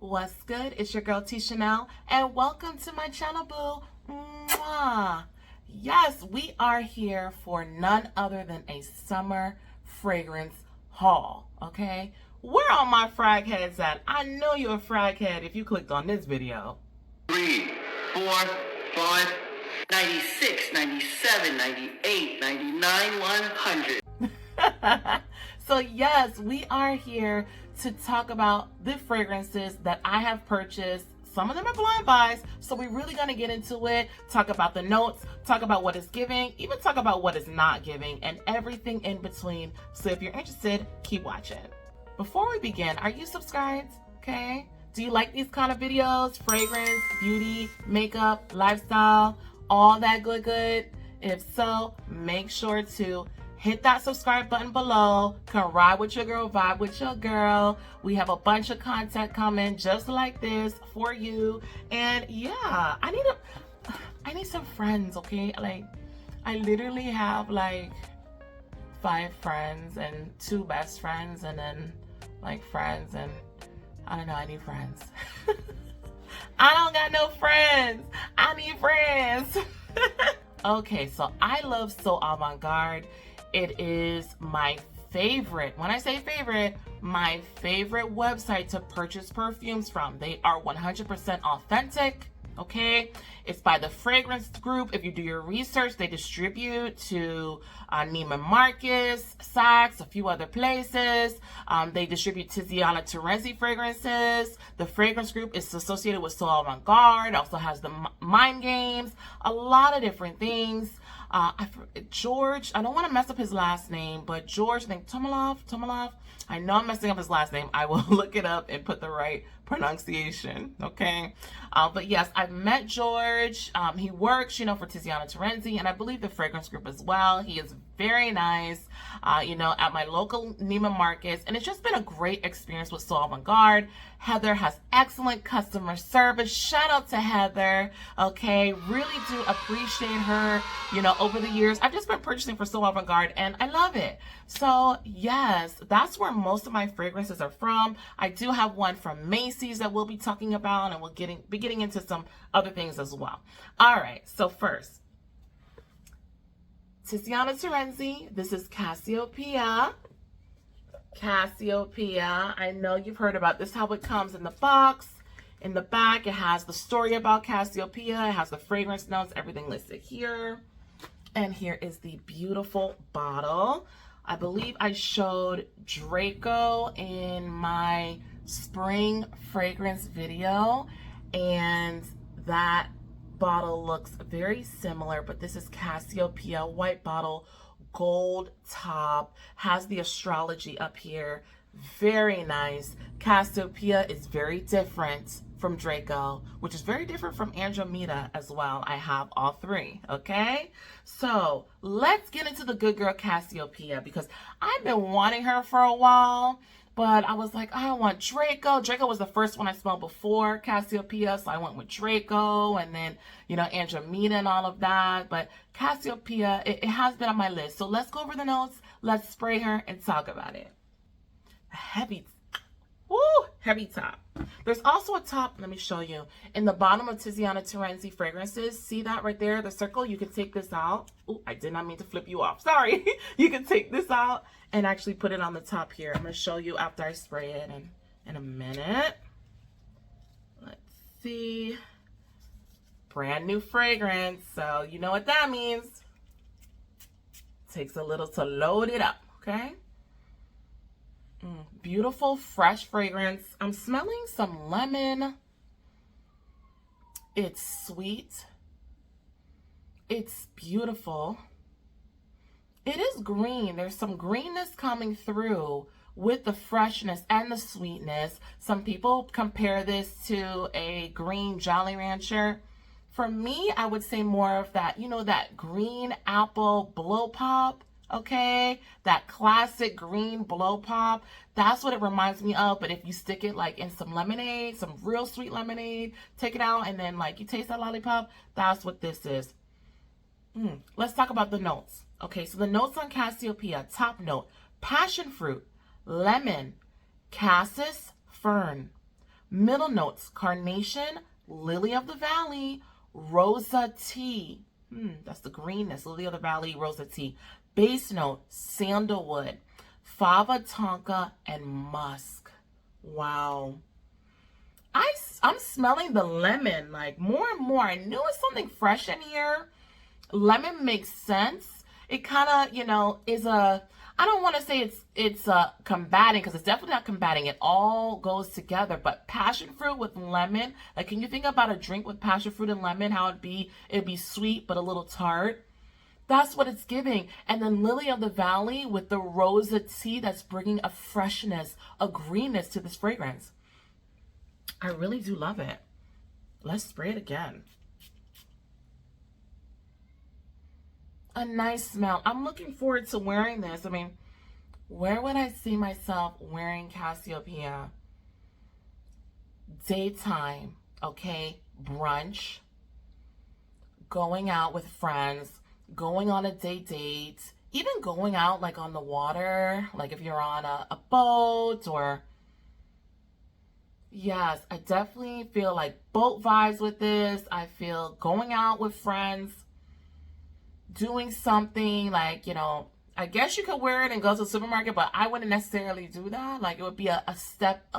What's good? It's your girl T-Chanel, and welcome to my channel, boo. Mwah. Yes, we are here for none other than a summer fragrance haul, okay? Where are my frag heads at? I know you're a frag head if you clicked on this video. 3, 4, 5, 96, 97, 98, 99, 100. So yes, we are here to talk about the fragrances that I have purchased. Some of them are blind buys, so we're really going to get into it, talk about the notes, talk about what it's giving, even talk about what it's not giving, and everything in between. So if you're interested, keep watching. Before we begin, are you subscribed? Okay. Do you like these kind of videos? Fragrance, beauty, makeup, lifestyle, all that good? If so, make sure to hit that subscribe button below. Come ride with your girl, vibe with your girl. We have a bunch of content coming just like this for you. And yeah, I need some friends, okay? Like, I literally have like 5 friends and 2 best friends and then like friends, and I don't know, I need friends. I don't got no friends. I need friends. Okay, so I love So Avant-Garde. It is my favorite, when I say favorite, my favorite website to purchase perfumes from. They are 100% authentic, okay? It's by the Fragrance Group. If you do your research, they distribute to Neiman Marcus, Saks, a few other places. They distribute Tiziana Terenzi fragrances. The Fragrance Group is associated with So Avant-Garde, also has the Mind Games, a lot of different things. George, I don't want to mess up his last name, but George, I think Tomalov. I know I'm messing up his last name. I will look it up and put the right pronunciation, okay? But yes, I've met George. He works, for Tiziana Terenzi, and I believe the Fragrance Group as well. He is very nice, at my local Neiman Marcus, and it's just been a great experience with So Avant-Garde. Heather has excellent customer service. Shout out to Heather, okay? Really do appreciate her, over the years. I've just been purchasing for So Avant-Garde, and I love it. So yes, that's where most of my fragrances are from. I do have one from Macy's that we'll be talking about, and we'll be getting into some other things as well. All right, so first, Tiziana Terenzi. This is Cassiopea. I know you've heard about this, how it comes in the box. In the back, it has the story about Cassiopea. It has the fragrance notes, everything listed here. And here is the beautiful bottle. I believe I showed Draco in my spring fragrance video, and that bottle looks very similar, but this is Cassiopea, white bottle, gold top, has the astrology up here. Very nice. Cassiopea is very different from Draco, which is very different from Andromeda as well. I have all 3, okay? So let's get into the good girl Cassiopea, because I've been wanting her for a while, but I was like, I want Draco. Draco was the first one I smelled before Cassiopea, so I went with Draco, and then, Andromeda and all of that. But Cassiopea, it has been on my list. So let's go over the notes. Let's spray her and talk about it. Heavy top. There's also a top, let me show you, in the bottom of Tiziana Terenzi fragrances. See that right there, the circle? You can take this out. Oh, I did not mean to flip you off. Sorry. You can take this out and actually put it on the top here. I'm going to show you after I spray it in a minute. Let's see. Brand new fragrance, so you know what that means. Takes a little to load it up, okay? Beautiful, fresh fragrance. I'm smelling some lemon. It's sweet. It's beautiful. It is green. There's some greenness coming through with the freshness and the sweetness. Some people compare this to a green Jolly Rancher. For me, I would say more of that, that green apple blow pop. Okay, that classic green blow pop, that's what it reminds me of. But if you stick it like in some lemonade, some real sweet lemonade, take it out and then like you taste that lollipop, that's what this is. Let's talk about the notes. Okay, so the notes on Cassiopea, top note, passion fruit, lemon, cassis, fern, Middle notes, carnation, lily of the valley, rosa tea. That's the greenness, lily of the valley, rosa tea. Base note, sandalwood, fava tonka, and musk. Wow. I'm smelling the lemon like more and more. I knew it's something fresh in here. Lemon makes sense. It kind of, you know, is a, I don't want to say it's combating, because it's definitely not combating. It all goes together. But passion fruit with lemon, like, can you think about a drink with passion fruit and lemon, how it'd be sweet but a little tart? That's what it's giving. And then lily of the valley with the rosa tea, that's bringing a freshness, a greenness to this fragrance. I really do love it. Let's spray it again. A nice smell. I'm looking forward to wearing this. I mean, where would I see myself wearing Cassiopea? Daytime, okay? Brunch, going out with friends, going on a date, even going out like on the water, like if you're on a boat or... Yes, I definitely feel like boat vibes with this. I feel going out with friends, doing something like, you know, I guess you could wear it and go to the supermarket, but I wouldn't necessarily do that. Like, it would be a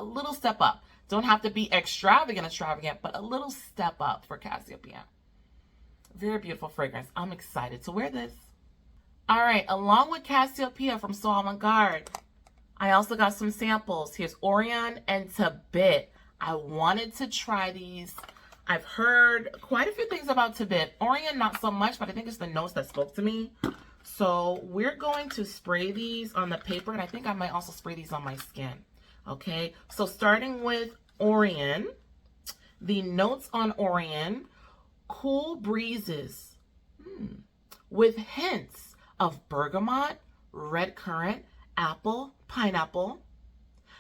little step up. Don't have to be extravagant, but a little step up for Cassiopea. Very beautiful fragrance. I'm excited to wear this. All right, along with Cassiopea from So Avant-Garde, I also got some samples. Here's Orion and Tabit. I wanted to try these. I've heard quite a few things about Tabit. Orion, not so much, but I think it's the notes that spoke to me. So we're going to spray these on the paper, and I think I might also spray these on my skin. Okay, so starting with Orion, the notes on Orion, cool breezes with hints of bergamot, red currant, apple, pineapple,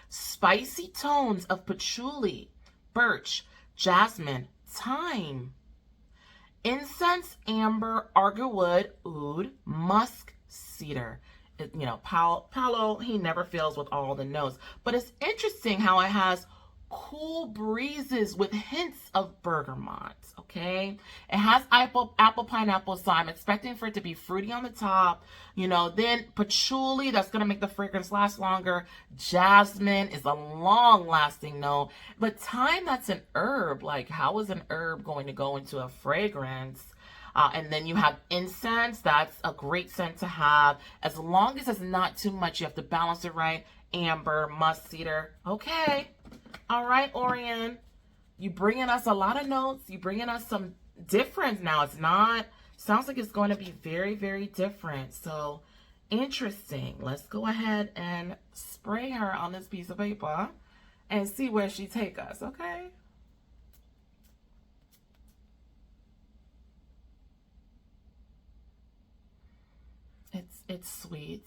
spicy tones of patchouli, birch, jasmine, thyme, incense, amber, argarwood, oud, musk, cedar. You know, Paolo, he never fails with all the notes. But it's interesting how it has cool breezes with hints of bergamot, okay? It has apple, pineapple, so I'm expecting for it to be fruity on the top. You know, then patchouli, that's going to make the fragrance last longer. Jasmine is a long-lasting note. But thyme, that's an herb. Like, how is an herb going to go into a fragrance? And then you have incense. That's a great scent to have. As long as it's not too much, you have to balance it right. Amber, musk, cedar. Okay. All right, Orion. You bringing us a lot of notes. You bringing us some difference now. It's not... Sounds like it's going to be very, very different. So, interesting. Let's go ahead and spray her on this piece of paper and see where she take us, okay? It's sweet.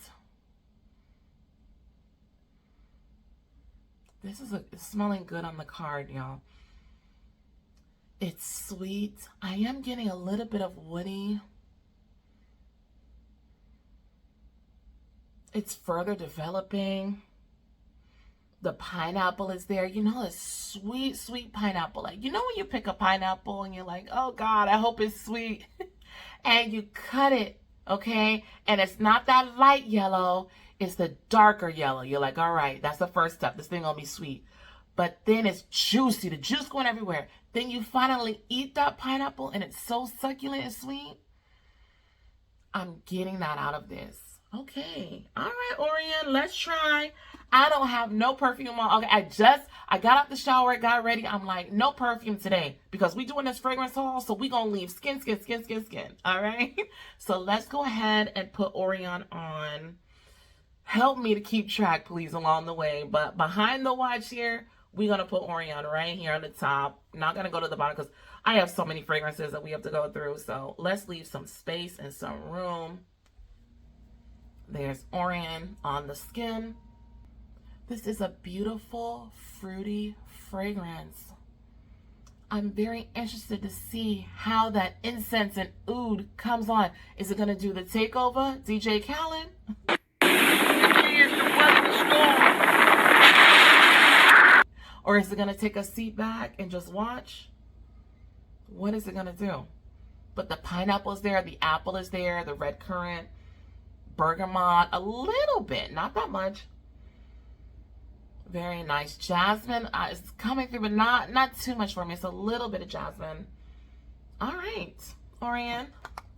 This is it's smelling good on the card, y'all. It's sweet. I am getting a little bit of woody. It's further developing. The pineapple is there. You know, it's sweet, sweet pineapple. Like, you know when you pick a pineapple and you're like, oh God, I hope it's sweet. And you cut it, okay? And it's not that light yellow. It's the darker yellow. You're like, all right, that's the first step. This thing gonna be sweet. But then it's juicy. The juice going everywhere. Then you finally eat that pineapple and it's so succulent and sweet. I'm getting that out of this. Okay. All right, Orion, let's try. I don't have no perfume on. Okay, I got out the shower, got ready. I'm like, no perfume today because we doing this fragrance haul, so we gonna leave skin. All right? So let's go ahead and put Orion on. Help me to keep track, please, along the way. But behind the watch here, we're going to put Orion right here on the top. Not going to go to the bottom because I have so many fragrances that we have to go through. So let's leave some space and some room. There's Orion on the skin. This is a beautiful, fruity fragrance. I'm very interested to see how that incense and oud comes on. Is it going to do the takeover, DJ Khaled? Or is it going to take a seat back and just watch? What is it going to do? But the pineapple is there, the apple is there, the red currant, bergamot, a little bit, not that much. Very nice. Jasmine is coming through, but not too much for me. It's a little bit of jasmine. All right, Orion.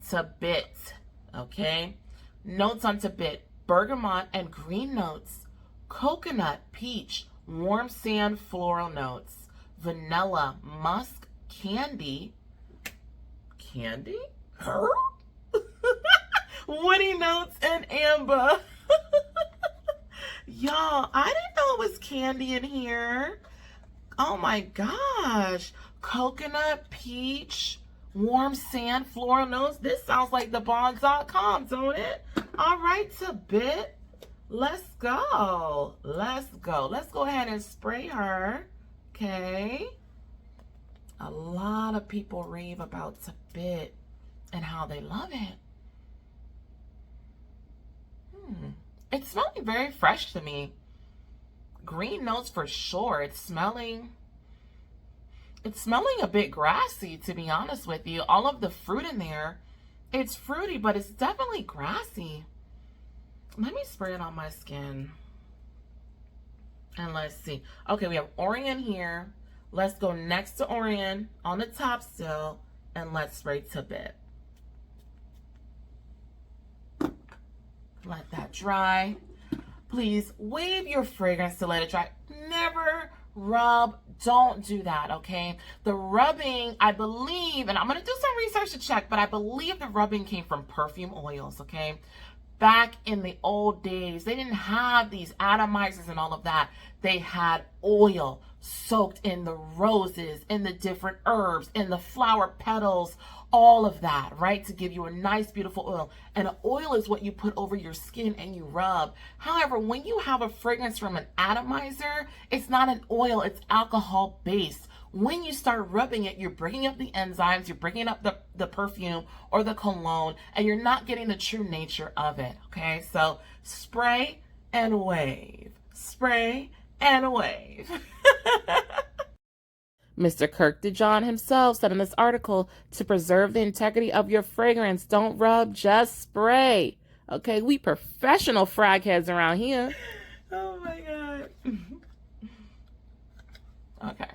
Tabit, okay? Notes on Tabit: bergamot and green notes, coconut, peach, warm sand floral notes, vanilla, musk, candy, her? Woody notes, and amber. Y'all, I didn't know it was candy in here. Oh my gosh. Coconut, peach, warm sand, floral notes. This sounds like the Bond.com, don't it? All right, Tabit. Let's go. Let's go. Let's go ahead and spray her. Okay. A lot of people rave about Tabit and how they love it. It's smelling very fresh to me. Green notes for sure. It's smelling a bit grassy, to be honest with you. All of the fruit in there, it's fruity, but it's definitely grassy. Let me spray it on my skin. And let's see. Okay, we have Orion here. Let's go next to Orion on the top still, and let's spray Tabit. Let that dry. Please wave your fragrance to let it dry. Never rub. Don't do that, okay? The rubbing, I believe, and I'm going to do some research to check, but I believe the rubbing came from perfume oils, okay? Back in the old days, they didn't have these atomizers and all of that. They had oil soaked in the roses, in the different herbs, in the flower petals, all of that, right? To give you a nice, beautiful oil. And an oil is what you put over your skin and you rub. However, when you have a fragrance from an atomizer, it's not an oil, it's alcohol based. When you start rubbing it, you're bringing up the enzymes, you're bringing up the perfume or the cologne, and you're not getting the true nature of it, okay? So spray and wave. Spray and wave. Mr. Kirk DeJohn himself said in this article, to preserve the integrity of your fragrance, don't rub, just spray. Okay, we professional frag heads around here. Oh my God. Okay.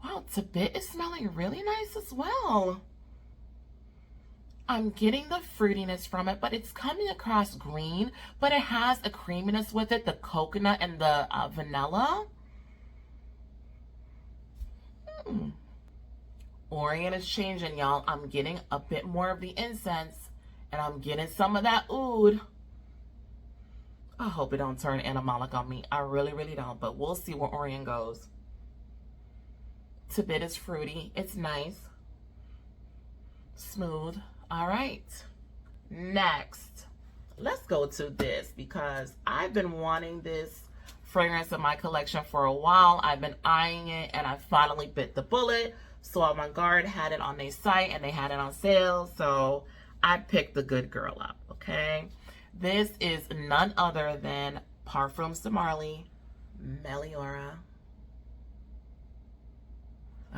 Wow, Tabit is smelling really nice as well. I'm getting the fruitiness from it, but it's coming across green, but it has a creaminess with it, the coconut and the vanilla. Orion is changing, y'all. I'm getting a bit more of the incense, and I'm getting some of that oud. I hope it don't turn animalic on me. I really, really don't, but we'll see where Orion goes. Tabit is fruity. It's nice. Smooth. All right, next, let's go to this because I've been wanting this fragrance in my collection for a while. I've been eyeing it and I finally bit the bullet. So Avant-Garde had it on their site and they had it on sale. So I picked the good girl up, okay? This is none other than Parfums de Marly, Meliora.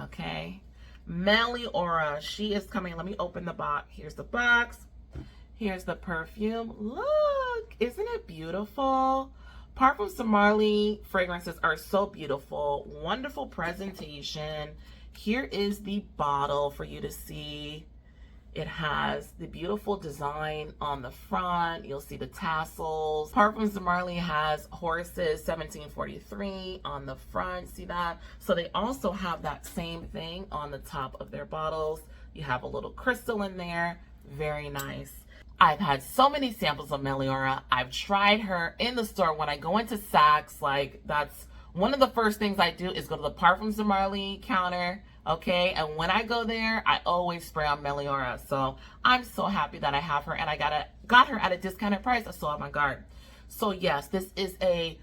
Okay. Meliora, she is coming. Let me open the box. Here's the box. Here's the perfume. Look, isn't it beautiful? Parfums de Marly fragrances are so beautiful. Wonderful presentation. Here is the bottle for you to see. It has the beautiful design on the front. You'll see the tassels. Parfums de Marly has horses 1743 on the front. See that? So they also have that same thing on the top of their bottles. You have a little crystal in there. Very nice. I've had so many samples of Meliora. I've tried her in the store. When I go into Saks, like that's one of the first things I do is go to the Parfums de Marly counter. Okay, and when I go there, I always spray on Meliora. So I'm so happy that I have her, and I got her at a discounted price. I saw Avant-Garde. So yes, this is a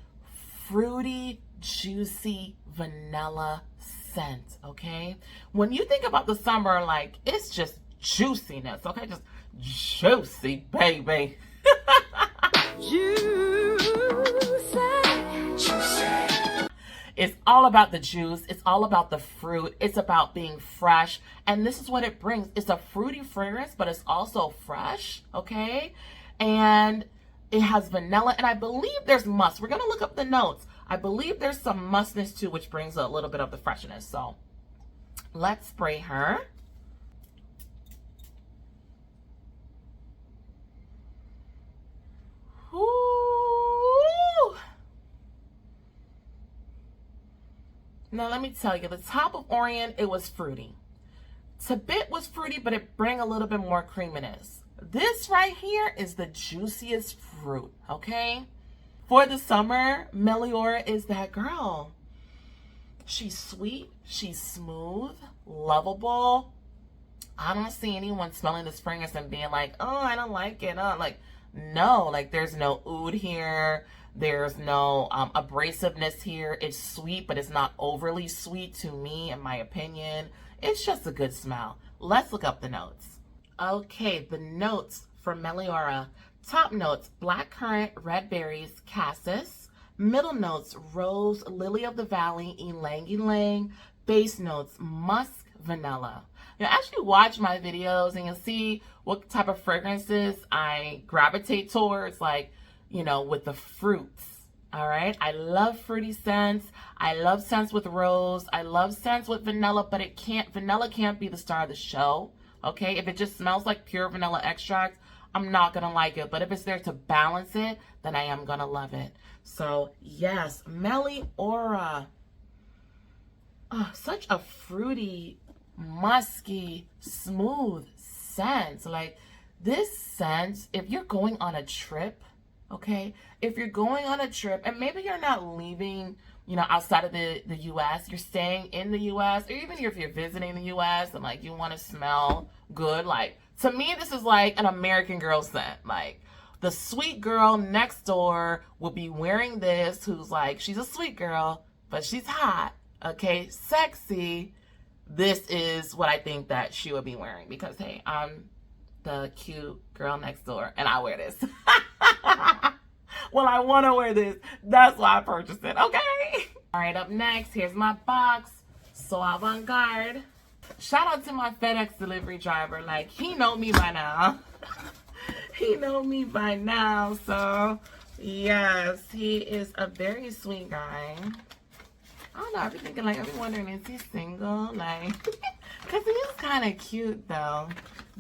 fruity, juicy vanilla scent. Okay, when you think about the summer, like it's just juiciness. Okay, just juicy, baby. Juicy. It's all about the juice. It's all about the fruit. It's about being fresh. And this is what it brings. It's a fruity fragrance, but it's also fresh, okay? And it has vanilla, and I believe there's musk. We're going to look up the notes. I believe there's some muskness too, which brings a little bit of the freshness. So let's spray her. Ooh. Now let me tell you, the top of Orion, it was fruity. Tabit was fruity, but it bring a little bit more creaminess. This right here is the juiciest fruit, okay? For the summer, Meliora is that girl. She's sweet, she's smooth, lovable. I don't see anyone smelling this fragrance and being like, oh, I don't like it. Like, no, like there's no oud here. There's no abrasiveness here. It's sweet, but it's not overly sweet to me, in my opinion. It's just a good smell. Let's look up the notes. Okay, the notes for Meliora. Top notes, blackcurrant, red berries, cassis. Middle notes, rose, lily of the valley, ylang ylang. Base notes, musk, vanilla. Now, as you watch my videos and you'll see what type of fragrances I gravitate towards, like, you know, with the fruits, all right? I love fruity scents. I love scents with rose. I love scents with vanilla, but vanilla can't be the star of the show, okay? If it just smells like pure vanilla extract, I'm not gonna like it. But if it's there to balance it, then I am gonna love it. So yes, Meliora. Oh, such a fruity, musky, smooth scent. Like this scent, if you're going on a trip, okay? If you're going on a trip and maybe you're not leaving, you know, outside of the U.S., you're staying in the U.S., or even if you're visiting the U.S. and like you want to smell good, like to me, this is like an American Girl scent. Like the sweet girl next door will be wearing this, who's like, she's a sweet girl, but she's hot, okay, sexy. This is what I think that she would be wearing because, hey, I'm the cute girl next door and I wear this. Well, I want to wear this. That's why I purchased it, okay? All right, up next, here's my box. So avant-garde. Shout out to my FedEx delivery driver. Like, he know me by now. He know me by now. So, yes, he is a very sweet guy. I don't know, I be thinking, like, I be wondering, is he single? Like, because he is kind of cute, though,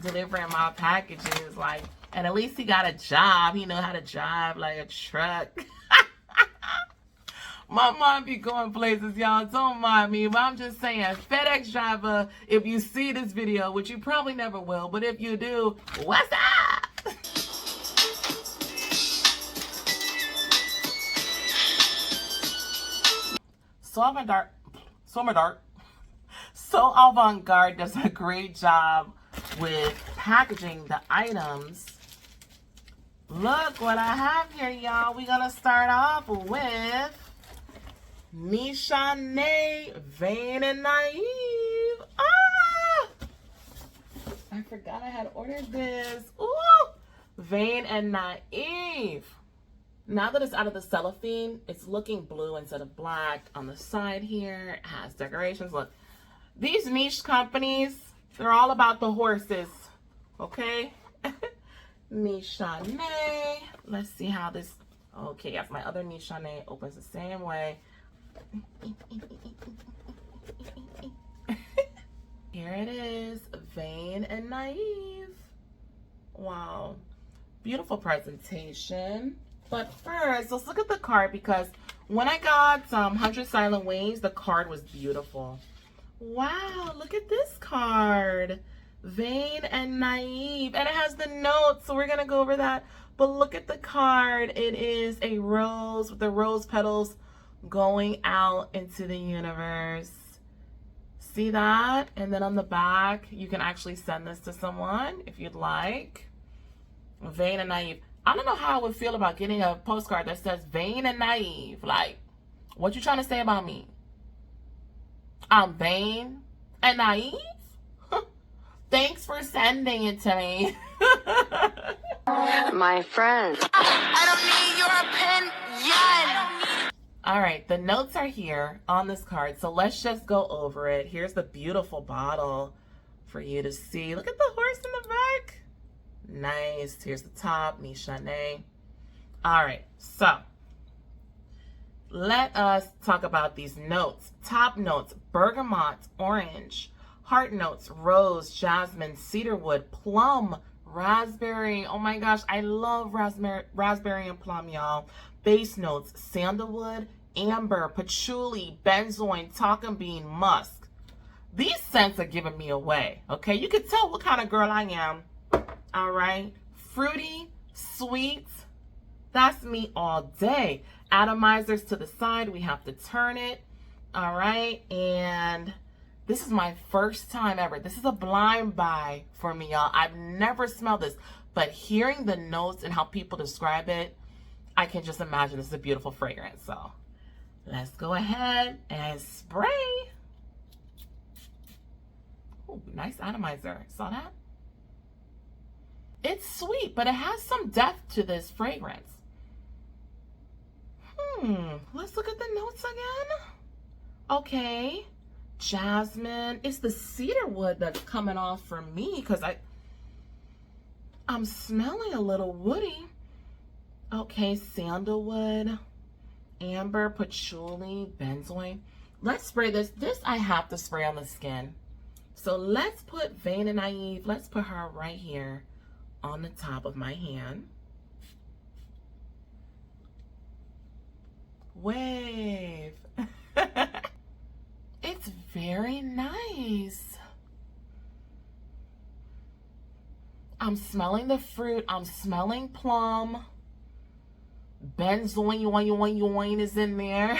delivering my packages, like, and at least he got a job. He know how to drive, like, a truck. My mom be going places, y'all, don't mind me, but I'm just saying, FedEx driver, if you see this video, which you probably never will, but if you do, what's up? So Avant-Garde does a great job with packaging the items. Look what I have here, y'all. We're gonna start off with Nishane, Vain and Naïve. Ah! I forgot I had ordered this. Ooh! Vain and Naïve. Now that it's out of the cellophane, it's looking blue instead of black. On the side here, it has decorations. Look, these niche companies, they're all about the horses, okay? Nishane. Let's see how this, okay, yes, my other Nishane opens the same way. Here it is, Vain and Naïve. Wow, beautiful presentation. But first, let's look at the card because when I got 100 Silent Wings, the card was beautiful. Wow, look at this card. Vain and Naïve. And it has the notes, so we're going to go over that. But look at the card. It is a rose with the rose petals going out into the universe. See that? And then on the back, you can actually send this to someone if you'd like. Vain and Naïve. I don't know how I would feel about getting a postcard that says Vain and Naïve. Like, what you trying to say about me? I'm vain and naive? Thanks for sending it to me. My friend. I don't need your opinion. All right, the notes are here on this card, so let's just go over it. Here's the beautiful bottle for you to see. Look at the horse in the back. Nice. Here's the top, Nishane. All right, so let us talk about these notes. Top notes: bergamot, orange. Heart notes: rose, jasmine, cedarwood, plum, raspberry. Oh my gosh, I love raspberry and plum, y'all. Base notes: sandalwood, amber, patchouli, benzoin, talcum bean, musk. These scents are giving me away, okay? You can tell what kind of girl I am. All right, fruity, sweet, that's me all day. Atomizers to the side, we have to turn it. All right, and this is my first time ever. This is a blind buy for me, y'all. I've never smelled this, but hearing the notes and how people describe it, I can just imagine this is a beautiful fragrance. So let's go ahead and spray. Oh, nice atomizer. Saw that? It's sweet, but it has some depth to this fragrance. Let's look at the notes again. Okay, jasmine. It's the cedarwood that's coming off for me because I'm smelling a little woody. Okay, sandalwood, amber, patchouli, benzoin. Let's spray this. This I have to spray on the skin. So let's put Vain and Naïve. Let's put her right here on the top of my hand. Wave. It's very nice. I'm smelling the fruit. I'm smelling plum. Benzoin is in there.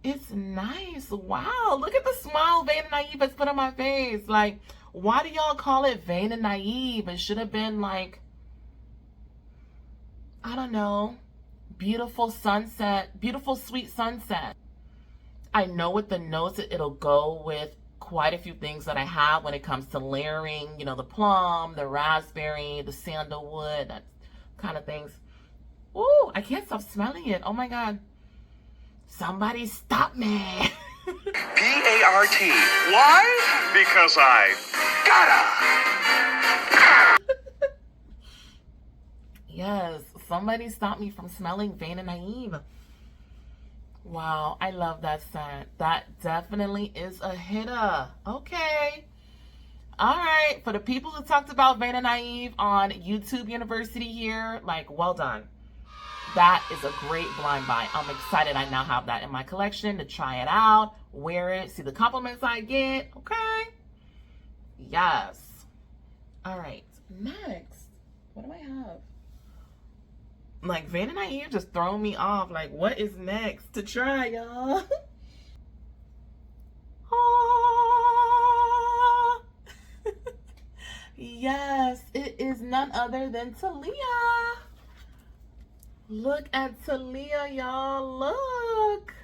It's nice. Wow. Look at the smile Vain and Naïve has put on my face. Like, why do y'all call it Vain and Naïve? It should have been like, I don't know, beautiful sunset, beautiful sweet sunset. I know with the notes it'll go with quite a few things that I have when it comes to layering, you know, the plum, the raspberry, the sandalwood, that kind of things. Ooh, I can't stop smelling it. Oh my God. Somebody stop me. P-A-R-T. Why? Because I gotta. Yes, somebody stop me from smelling Vain and Naïve. Wow, I love that scent. That definitely is a hitter. Okay. All right. For the people who talked about Vain and Naïve on YouTube University here, like, well done. That is a great blind buy. I'm excited I now have that in my collection to try it out, wear it, see the compliments I get. Okay. Yes. All right. Next, what do I have? Like, Vain and Naïve just throwing me off. Like, what is next to try, y'all? Oh. Yes, it is none other than Telea. Look at Telea, y'all. Look.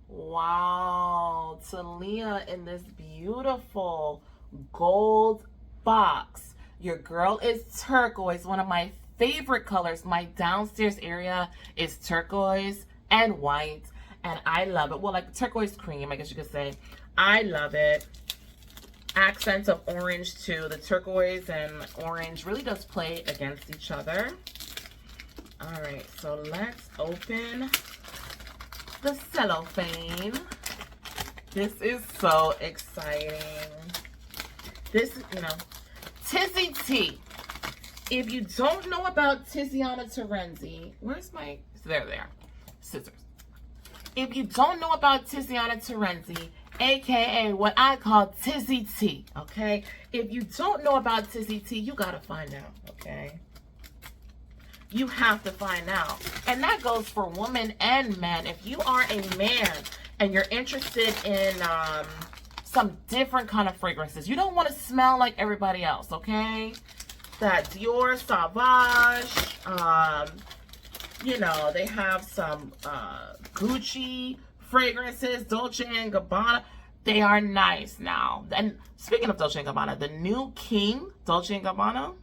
Wow. Telea in this beautiful gold box. Your girl is turquoise, one of my favorite colors. My downstairs area is turquoise and white, and I love it. Well, like turquoise cream, I guess you could say. I love it. Accents of orange too. The turquoise and orange really does play against each other. All right, so let's open the cellophane. This is so exciting. This is, you know, Tizzy T. If you don't know about Tiziana Terenzi, where's my, there they are, scissors. If you don't know about Tiziana Terenzi, AKA what I call Tizzy T, okay? If you don't know about Tizzy T, you gotta find out, okay? You have to find out. And that goes for women and men. If you are a man and you're interested in some different kind of fragrances, you don't want to smell like everybody else, okay? That Dior Sauvage, you know, they have some Gucci fragrances, Dolce & Gabbana. They are nice now. And speaking of Dolce & Gabbana, the new King Dolce & Gabbana,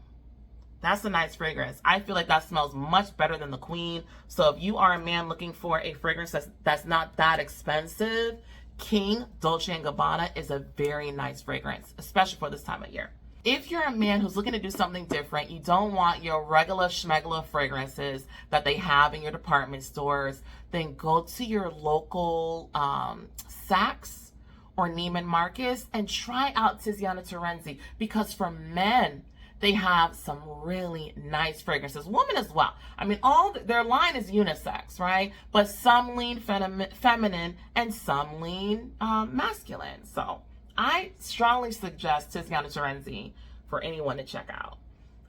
That's a nice fragrance. I feel like that smells much better than the Queen. So if you are a man looking for a fragrance that's not that expensive, King Dolce & Gabbana is a very nice fragrance, especially for this time of year. If you're a man who's looking to do something different, you don't want your regular schmegula fragrances that they have in your department stores, then go to your local Saks or Neiman Marcus and try out Tiziana Terenzi, because for men, they have some really nice fragrances. Women as well. I mean, their line is unisex, right? But some lean feminine and some lean masculine. So I strongly suggest Tiziana Terenzi for anyone to check out.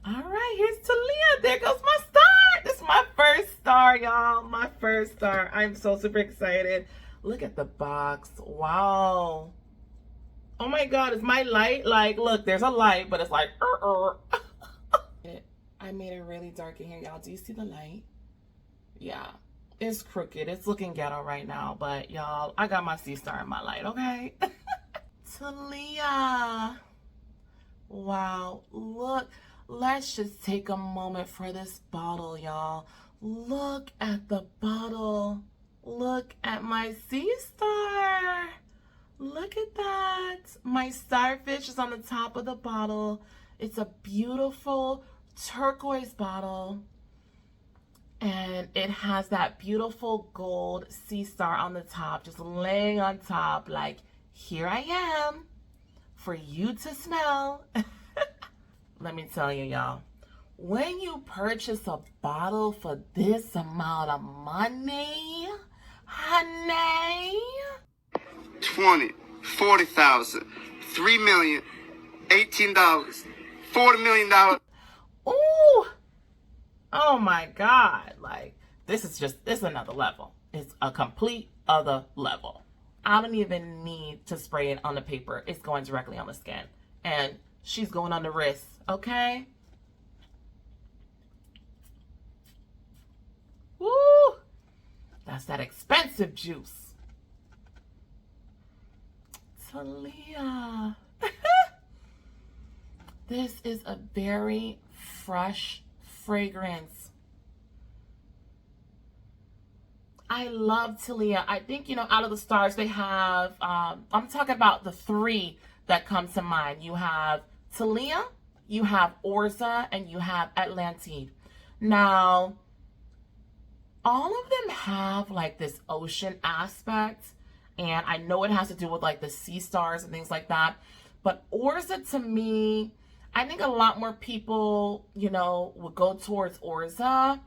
All right, here's Telea. There goes my star. This is my first star, y'all. My first star. I'm so super excited. Look at the box. Wow. Oh my God, is my light like, look, there's a light, but it's like, I made it really dark in here, y'all. Do you see the light? Yeah, it's crooked. It's looking ghetto right now, but y'all, I got my C-star in my light, okay? Telea. Wow, look. Let's just take a moment for this bottle, y'all. Look at the bottle. Look at my C-star. Look at that. My starfish is on the top of the bottle. It's a beautiful turquoise bottle. And it has that beautiful gold sea star on the top, just laying on top like, here I am for you to smell. Let me tell you, y'all, when you purchase a bottle for this amount of money, honey, 20, 40,000, 3 million, $18, $40 million. Ooh, oh my God. Like, this is another level. It's a complete other level. I don't even need to spray it on the paper. It's going directly on the skin. And she's going on the wrist, okay? Woo! That's that expensive juice. Telea. This is a very fresh fragrance. I love Telea. I think, you know, out of the stars they have, I'm talking about the three that come to mind. You have Telea, you have Orza, and you have Atlantide. Now, all of them have like this ocean aspect. And I know it has to do with like the sea stars and things like that. But Orza, to me, I think a lot more people, you know, would go towards Orza.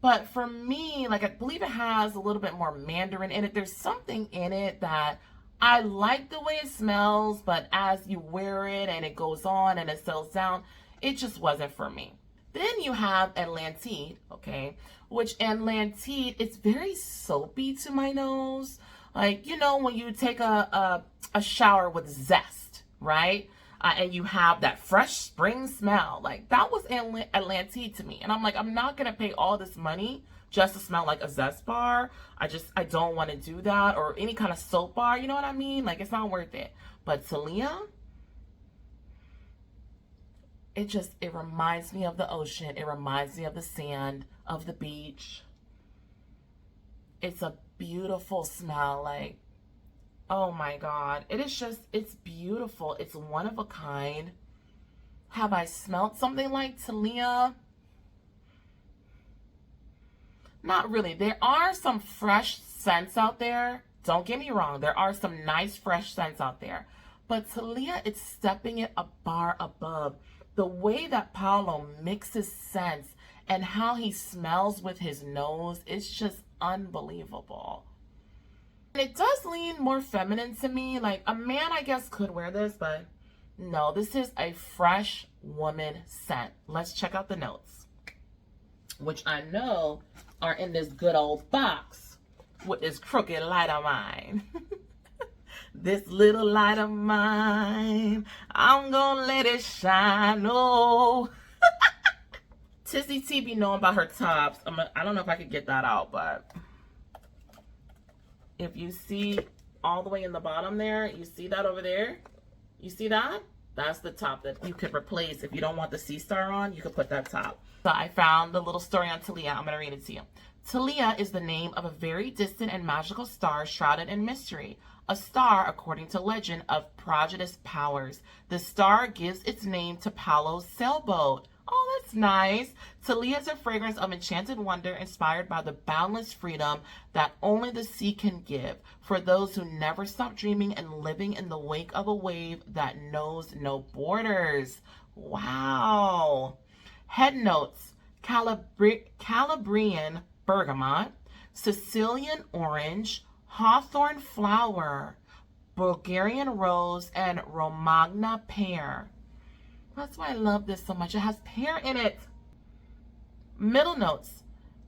But for me, like, I believe it has a little bit more mandarin in it. There's something in it that I like the way it smells, but as you wear it and it goes on and it settles down, it just wasn't for me. Then you have Atlantide, okay, which Atlantide, it's very soapy to my nose. Like, you know, when you take a shower with zest, right? And you have that fresh spring smell. Like, that was Atlantide to me. And I'm like, I'm not going to pay all this money just to smell like a zest bar. I don't want to do that. Or any kind of soap bar, you know what I mean? Like, it's not worth it. But Telea, it reminds me of the ocean. It reminds me of the sand, of the beach. It's a beautiful smell. Like, oh my God. It's beautiful. It's one of a kind. Have I smelled something like Telea? Not really. There are some fresh scents out there. Don't get me wrong. There are some nice fresh scents out there. But Telea, it's stepping it a bar above. The way that Paolo mixes scents and how he smells with his nose, it's just unbelievable. It does lean more feminine to me. Like, a man, I guess, could wear this, but no, this is a fresh woman scent. Let's check out the notes, which I know are in this good old box with this crooked light of mine. This little light of mine, I'm gonna let it shine. Oh. Tizzy T be knowing about her tops. I don't know if I could get that out, but if you see all the way in the bottom there, you see that over there? You see that? That's the top that you could replace. If you don't want the sea star on, you could put that top. So I found the little story on Telea. I'm going to read it to you. Telea is the name of a very distant and magical star shrouded in mystery. A star, according to legend, of prodigious powers. The star gives its name to Paolo's sailboat. Oh, that's nice. Telea is a fragrance of enchanted wonder inspired by the boundless freedom that only the sea can give for those who never stop dreaming and living in the wake of a wave that knows no borders. Wow. Head notes: Calabrian bergamot, Sicilian orange, hawthorn flower, Bulgarian rose, and Romagna pear. That's why I love this so much. It has pear in it. Middle notes: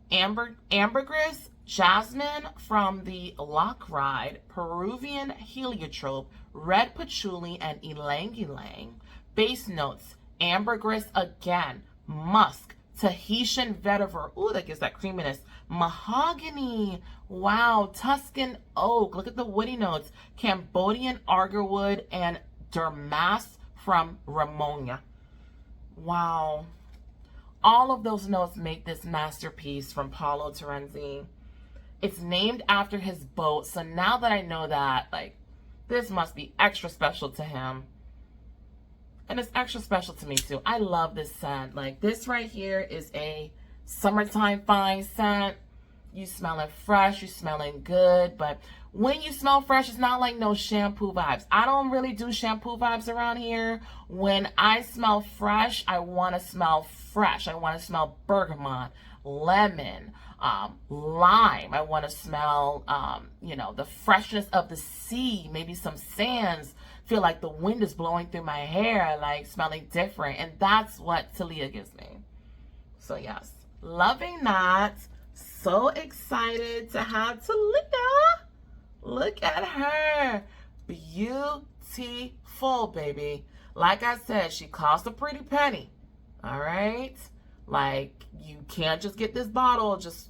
ambergris, jasmine from the Lockride, Peruvian heliotrope, red patchouli, and ylang-ylang. Base notes: ambergris again, musk, Tahitian vetiver. Ooh, that gives that creaminess. Mahogany. Wow. Tuscan oak. Look at the woody notes. Cambodian agarwood and Dermas from Ramonia. Wow. All of those notes make this masterpiece from Paolo Terenzi. It's named after his boat. So now that I know that, like, this must be extra special to him. And it's extra special to me too. I love this scent. Like, this right here is a summertime fine scent. You smelling fresh, you smelling good. But when you smell fresh, it's not like no shampoo vibes. I don't really do shampoo vibes around here. When I smell fresh, I want to smell fresh. I want to smell bergamot, lemon, lime. I want to smell, you know, the freshness of the sea, maybe some sands. Feel like the wind is blowing through my hair, like smelling different. And that's what Telea gives me. So yes, loving that. So excited to have Telea. Look at her. Beautiful, baby. Like I said, she cost a pretty penny. All right? Like, you can't just get this bottle just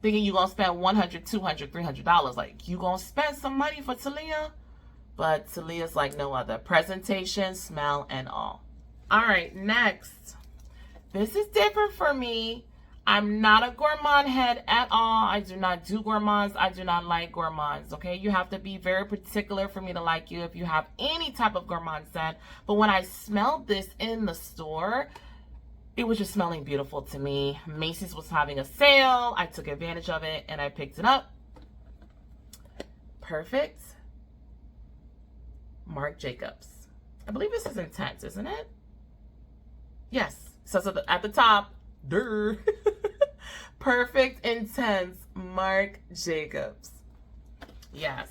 thinking you're going to spend $100, $200, $300. Like, you going to spend some money for Telea. But Telea's like no other. Presentation, smell, and all. All right, next. This is different for me. I'm not a gourmand head at all. I do not do gourmands. I do not like gourmands, okay? You have to be very particular for me to like you if you have any type of gourmand scent. But when I smelled this in the store, it was just smelling beautiful to me. Macy's was having a sale. I took advantage of it, and I picked it up. Perfect. Marc Jacobs. I believe this is Intense, isn't it? Yes. So at the top, Perfect Intense, Marc Jacobs. Yes.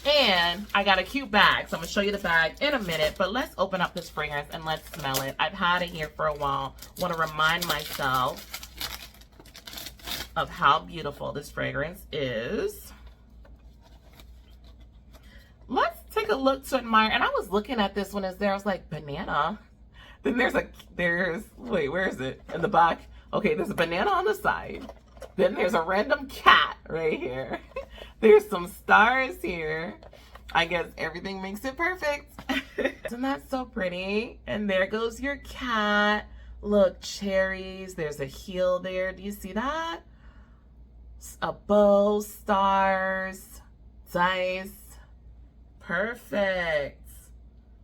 And I got a cute bag, so I'm going to show you the bag in a minute, but let's open up this fragrance and let's smell it. I've had it here for a while. Want to remind myself of how beautiful this fragrance is. Let's take a look to admire. And I was looking at this one as there. I was like, banana. Then wait, where is it? In the back. Okay, there's a banana on the side. Then there's a random cat right here. There's some stars here. I guess everything makes it perfect. Isn't that so pretty? And there goes your cat. Look, cherries. There's a heel there. Do you see that? A bow, stars, dice. Perfect.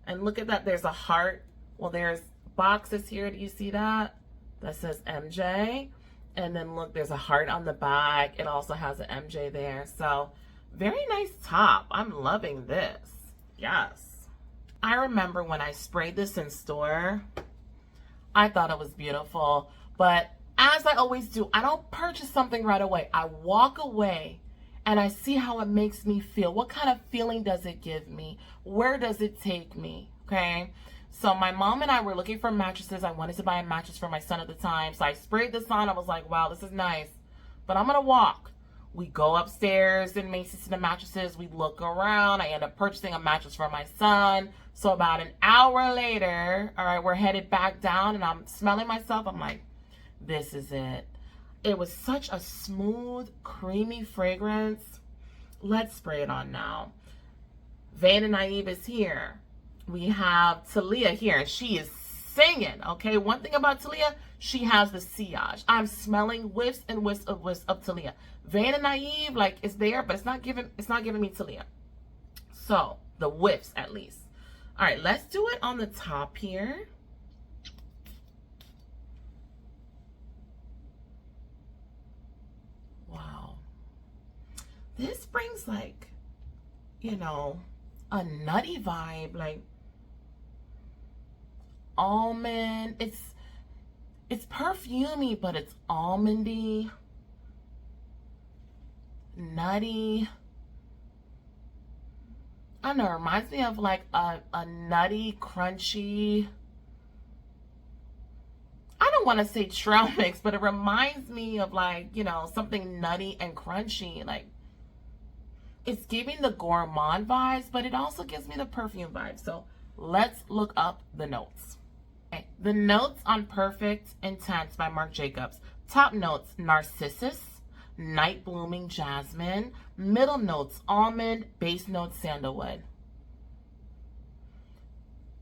And look at that. There's a heart. Well, there's boxes here. Do you see that? That says MJ. And then look, there's a heart on the back. It also has an MJ there. So very nice top. I'm loving this. Yes. I remember when I sprayed this in store, I thought it was beautiful. But as I always do, I don't purchase something right away. I walk away and I see how it makes me feel. What kind of feeling does it give me? Where does it take me? Okay. So my mom and I were looking for mattresses. I wanted to buy a mattress for my son at the time. So I sprayed this on. I was like, wow, this is nice. But I'm going to walk. We go upstairs in Macy's to the mattresses. We look around. I end up purchasing a mattress for my son. So about an hour later, all right, we're headed back down and I'm smelling myself. I'm like, this is it. It was such a smooth, creamy fragrance. Let's spray it on now. Van and Naïve is here. We have Telea here. She is singing, okay? One thing about Telea, she has the sillage. I'm smelling whiffs and whiffs of Telea. Vain and Naïve, like, it's there, but it's not giving me Telea. So, the whiffs at least. All right, let's do it on the top here. Wow. This brings, like, you know, a nutty vibe, like almond. It's perfumey, but it's almondy, nutty. I don't know, it reminds me of like a nutty, crunchy, I don't want to say trail mix, but it reminds me of like, you know, something nutty and crunchy. Like, it's giving the gourmand vibes, but it also gives me the perfume vibes. So let's look up the notes. Okay. The notes on Perfect Intense by Marc Jacobs. Top notes, narcissus, night blooming jasmine. Middle notes, almond. Base notes, sandalwood.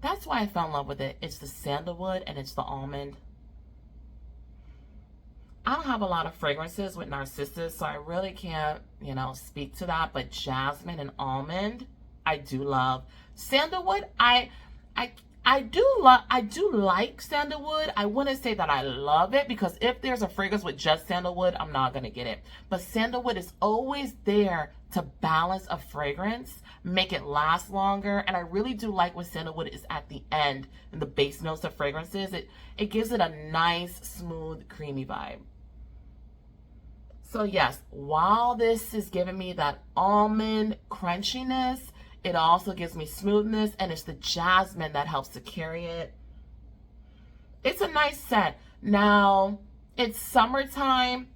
That's why I fell in love with it. It's the sandalwood and it's the almond. I don't have a lot of fragrances with narcissus, so I really can't, you know, speak to that. But jasmine and almond, I do love. Sandalwood, I do like sandalwood. I wouldn't say that I love it, because if there's a fragrance with just sandalwood, I'm not gonna get it. But sandalwood is always there to balance a fragrance, make it last longer. And I really do like what sandalwood is at the end in the base notes of fragrances. It gives it a nice, smooth, creamy vibe. So yes, while this is giving me that almond crunchiness, it also gives me smoothness, and it's the jasmine that helps to carry it. It's a nice scent. Now, it's summertime.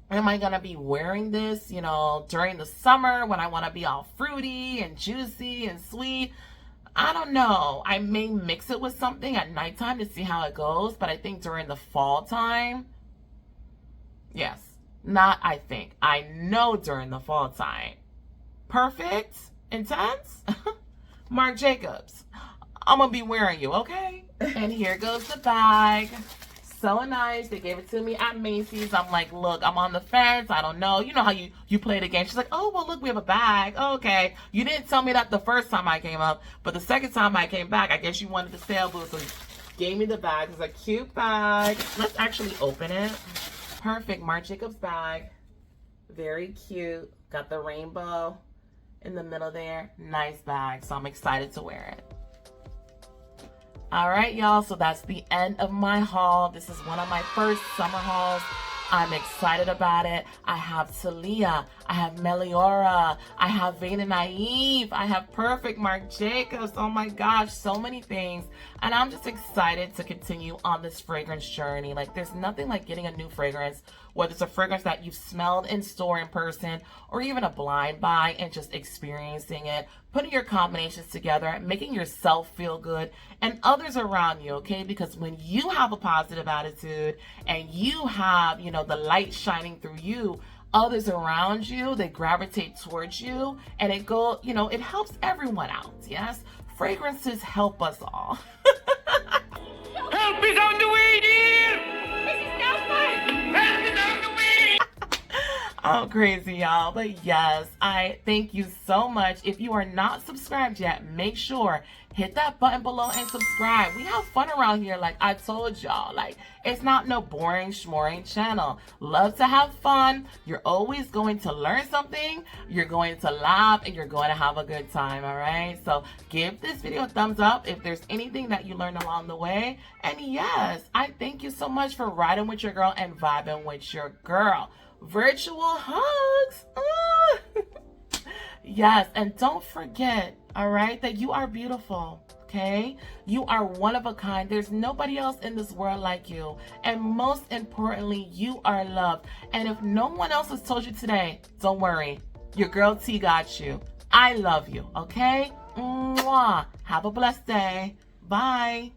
Am I going to be wearing this, you know, during the summer when I want to be all fruity and juicy and sweet? I don't know. I may mix it with something at nighttime to see how it goes, but I think during the fall time, yes. Not I think. I know during the fall time. Perfect Intense? Marc Jacobs. I'm going to be wearing you, okay? And here goes the bag. So nice. They gave it to me at Macy's. I'm like, look, I'm on the fence. I don't know. You know how you play the game. She's like, oh, well, look, we have a bag. Okay. You didn't tell me that the first time I came up, but the second time I came back, I guess you wanted the sale booth. So you gave me the bag. It's a cute bag. Let's actually open it. Perfect Marc Jacobs bag. Very cute. Got the rainbow in the middle there. Nice bag. So I'm excited to wear it. All right, y'all. So that's the end of my haul. This is one of my first summer hauls. I'm excited about it. I have Telea. I have Meliora. I have Vain and Naïve. I have Perfect Marc Jacobs. Oh my gosh, so many things. And I'm just excited to continue on this fragrance journey. Like, there's nothing like getting a new fragrance, whether it's a fragrance that you've smelled in store in person or even a blind buy, and just experiencing it, putting your combinations together, making yourself feel good and others around you, okay? Because when you have a positive attitude and you have, you know, the light shining through you, others around you, they gravitate towards you, and it it helps everyone out. Yes, fragrances help us all. Help is on the way, dear! Help is on the way! I'm crazy, y'all. But yes, I thank you so much. If you are not subscribed yet, make sure hit that button below and subscribe. We have fun around here, like I told y'all. Like, it's not no boring schmoring channel. Love to have fun. You're always going to learn something. You're going to laugh and you're going to have a good time, all right? So give this video a thumbs up if there's anything that you learned along the way. And yes, I thank you so much for riding with your girl and vibing with your girl. Virtual hugs. Yes, and don't forget, all right, that you are beautiful, okay? You are one of a kind. There's nobody else in this world like you. And most importantly, you are loved. And if no one else has told you today, don't worry. Your girl T got you. I love you, okay? Mwah. Have a blessed day. Bye.